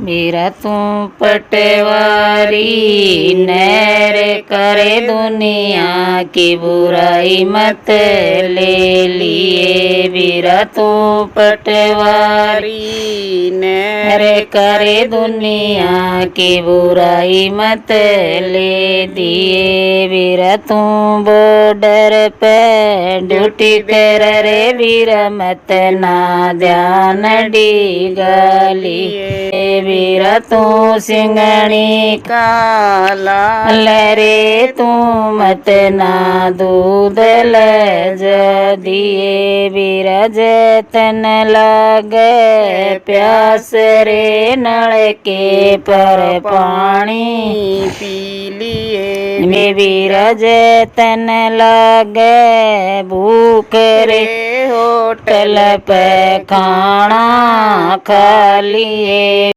मेरा तू पटवारी नैर करे दुनिया की बुराई मत ले लिए। मेरा तू पटवारी नैर करे दुनिया की बुराई मत ले दिए। वीरा तू बॉर्डर पे ड्यूटी कर रे वीर मत ना ध्यान डिगली। वीरा तू सिंगणी काला लरे तू मत ना दूध लज दिए। वीरा जतन लागे प्यास रे नल के पर पानी पी लिए। में वीरा जतन लागे भूख रे होटल पे खाना खा लिए।